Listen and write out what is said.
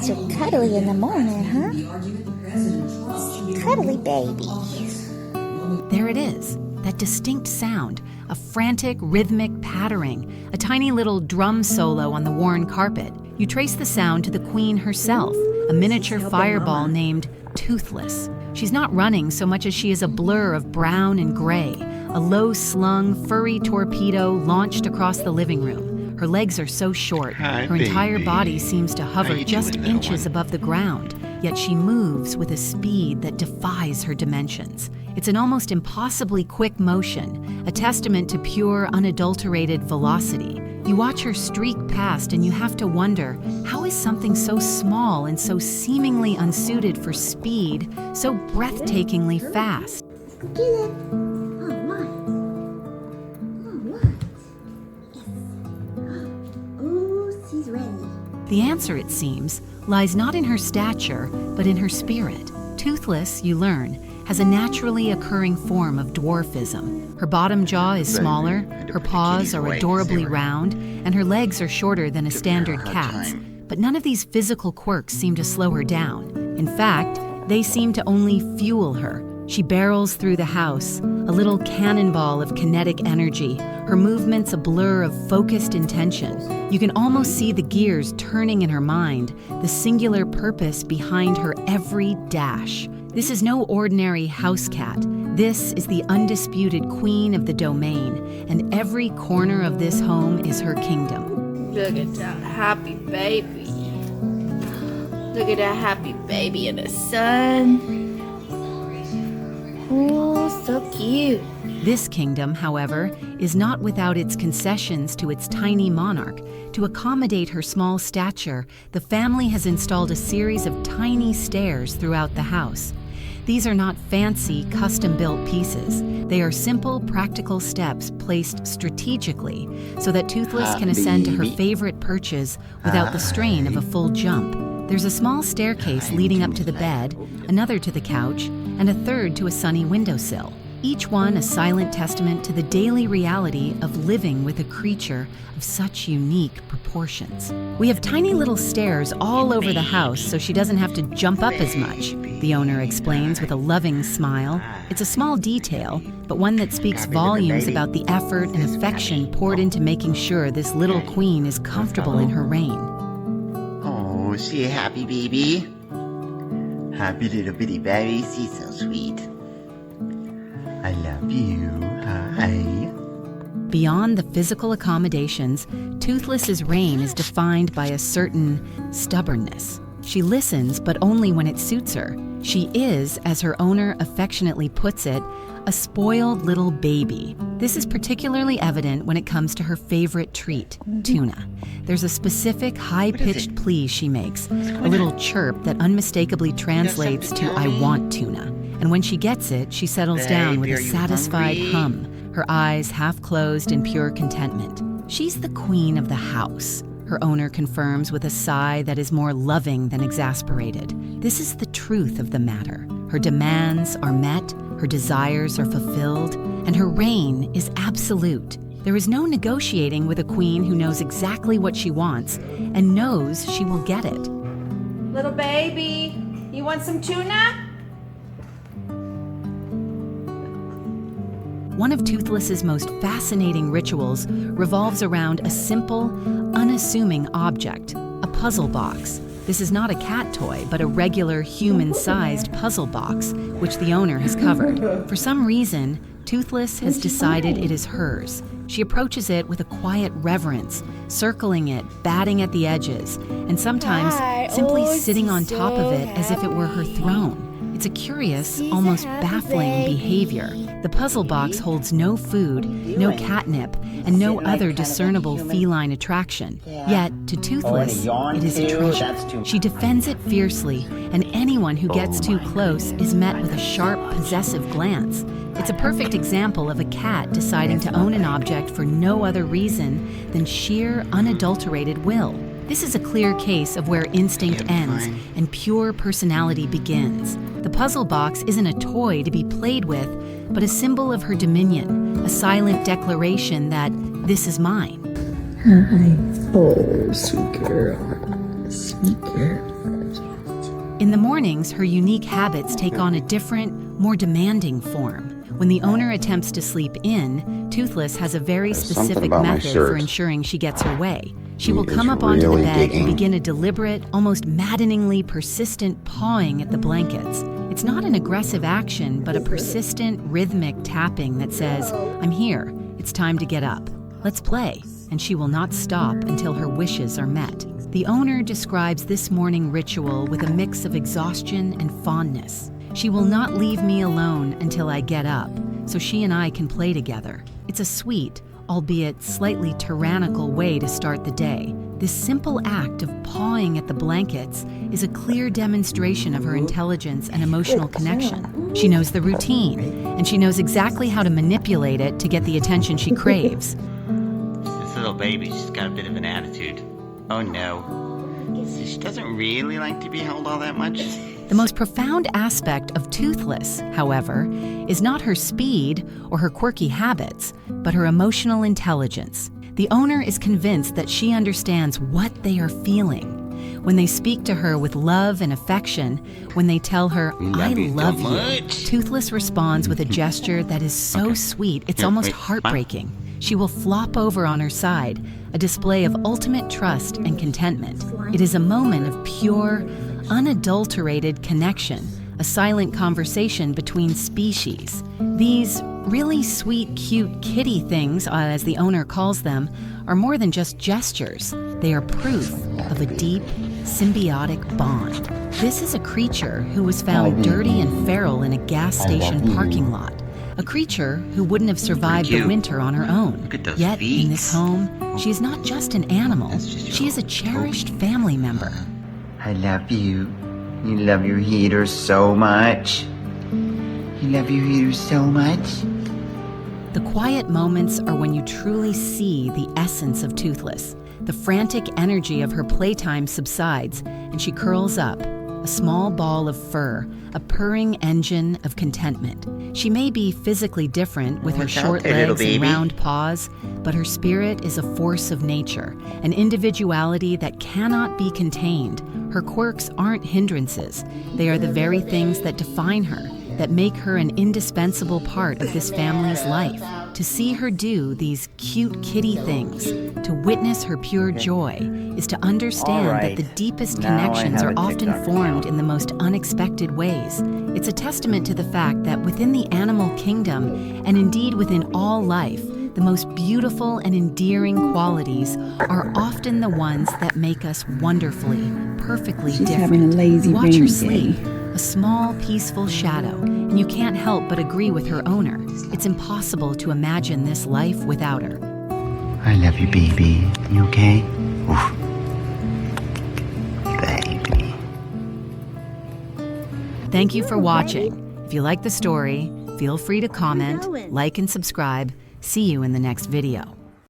So cuddly in the morning, huh? Cuddly baby. There it is, that distinct sound, a frantic, rhythmic pattering, a tiny little drum solo on the worn carpet. You trace the sound to the queen herself, a miniature fireball named Toothless. She's not running so much as she is a blur of brown and gray, a low-slung, furry torpedo launched across the living room. Her legs are so short, her entire body seems to hover just inches above the ground, yet she moves with a speed that defies her dimensions. It's an almost impossibly quick motion, a testament to pure, unadulterated velocity. You watch her streak past and you have to wonder, how is something so small and so seemingly unsuited for speed so breathtakingly fast? Get it. Oh, my. Oh, what? Yes. Oh, she's ready. The answer, it seems, lies not in her stature, but in her spirit. Toothless, you learn, has a naturally occurring form of dwarfism. Her bottom jaw is smaller, her paws are adorably round, and her legs are shorter than a standard cat's. But none of these physical quirks seem to slow her down. In fact, they seem to only fuel her. She barrels through the house, a little cannonball of kinetic energy, her movements a blur of focused intention. You can almost see the gears turning in her mind, the singular purpose behind her every dash. This is no ordinary house cat. This is the undisputed queen of the domain, and every corner of this home is her kingdom. Look at that happy baby. Look at that happy baby in the sun. Oh, so cute. This kingdom, however, is not without its concessions to its tiny monarch. To accommodate her small stature, the family has installed a series of tiny stairs throughout the house. These are not fancy, custom-built pieces. They are simple, practical steps placed strategically so that Toothless can ascend to her favorite perches without the strain of a full jump. There's a small staircase leading up to the bed, another to the couch, and a third to a sunny windowsill. Each one a silent testament to the daily reality of living with a creature of such unique proportions. We have tiny little stairs all over the house so she doesn't have to jump up as much, the owner explains with a loving smile. It's a small detail, but one that speaks volumes about the effort and affection poured into making sure this little queen is comfortable in her reign. Oh, she a happy baby? Happy little bitty baby, she's so sweet. I love you. Hi. Beyond the physical accommodations, Toothless's reign is defined by a certain stubbornness. She listens, but only when it suits her. She is, as her owner affectionately puts it, a spoiled little baby. This is particularly evident when it comes to her favorite treat, tuna. There's a specific high-pitched plea she makes, a little chirp that unmistakably translates to "I want tuna." And when she gets it, she settles down with a satisfied hum, her eyes half closed in pure contentment. She's the queen of the house, her owner confirms with a sigh that is more loving than exasperated. This is the truth of the matter. Her demands are met, her desires are fulfilled, and her reign is absolute. There is no negotiating with a queen who knows exactly what she wants and knows she will get it. Little baby, you want some tuna? One of Toothless's most fascinating rituals revolves around a simple, unassuming object, a puzzle box. This is not a cat toy, but a regular human-sized puzzle box, which the owner has covered. For some reason, Toothless has decided it is hers. She approaches it with a quiet reverence, circling it, batting at the edges, and sometimes simply sitting on top of it as if it were her throne. It's a curious, almost baffling behavior. The puzzle box holds no food, no catnip, and no other discernible feline attraction. Yet, to Toothless, it is a treasure. She defends it fiercely, and anyone who gets too close is met with a sharp, possessive glance. It's a perfect example of a cat deciding to own an object for no other reason than sheer, unadulterated will. This is a clear case of where instinct ends and pure personality begins. The puzzle box isn't a toy to be played with, but a symbol of her dominion, a silent declaration that this is mine. Hi. Oh, sweet girl. Sweet girl. In the mornings, her unique habits take on a different, more demanding form. When the owner attempts to sleep in, Toothless has a very specific method for ensuring she gets her way. She will come up onto the bed and begin a deliberate, almost maddeningly persistent pawing at the blankets. It's not an aggressive action, but a persistent, rhythmic tapping that says, "I'm here, it's time to get up. Let's play," and she will not stop until her wishes are met. The owner describes this morning ritual with a mix of exhaustion and fondness. "She will not leave me alone until I get up, so she and I can play together." It's a sweet, albeit slightly tyrannical way to start the day. This simple act of pawing at the blankets is a clear demonstration of her intelligence and emotional connection. She knows the routine, and she knows exactly how to manipulate it to get the attention she craves. This little baby, she's got a bit of an attitude. Oh no. She doesn't really like to be held all that much. The most profound aspect of Toothless, however, is not her speed or her quirky habits, but her emotional intelligence. The owner is convinced that she understands what they are feeling. When they speak to her with love and affection, when they tell her, "I love you," Toothless responds with a gesture that is so sweet it's almost heartbreaking. She will flop over on her side, a display of ultimate trust and contentment. It is a moment of pure, unadulterated connection, a silent conversation between species. These really sweet, cute kitty things, as the owner calls them, are more than just gestures. They are proof of a deep, symbiotic bond. This is a creature who was found dirty and feral in a gas station parking lot. A creature who wouldn't have survived the winter on her own. Yet, in this home, she is not just an animal, she is a cherished family member. I love you. You love your heater so much. You love your heater so much. The quiet moments are when you truly see the essence of Toothless. The frantic energy of her playtime subsides, and she curls up, a small ball of fur, a purring engine of contentment. She may be physically different with her short legs and round paws, but her spirit is a force of nature, an individuality that cannot be contained. Her quirks aren't hindrances. They are the very things that define her, that make her an indispensable part of this family's life. To see her do these cute kitty things, to witness her pure joy, is to understand that the deepest connections are often formed in the most unexpected ways. It's a testament to the fact that within the animal kingdom, and indeed within all life, the most beautiful and endearing qualities are often the ones that make us wonderfully, perfectly different. Having a lazy Watch her rainy sleep, day. a small, peaceful shadow, and you can't help but agree with her owner. It's impossible to imagine this life without her. I love you, baby. You okay? Oof. Baby. Thank you for watching. If you like the story, feel free to comment, like, and subscribe. See you in the next video.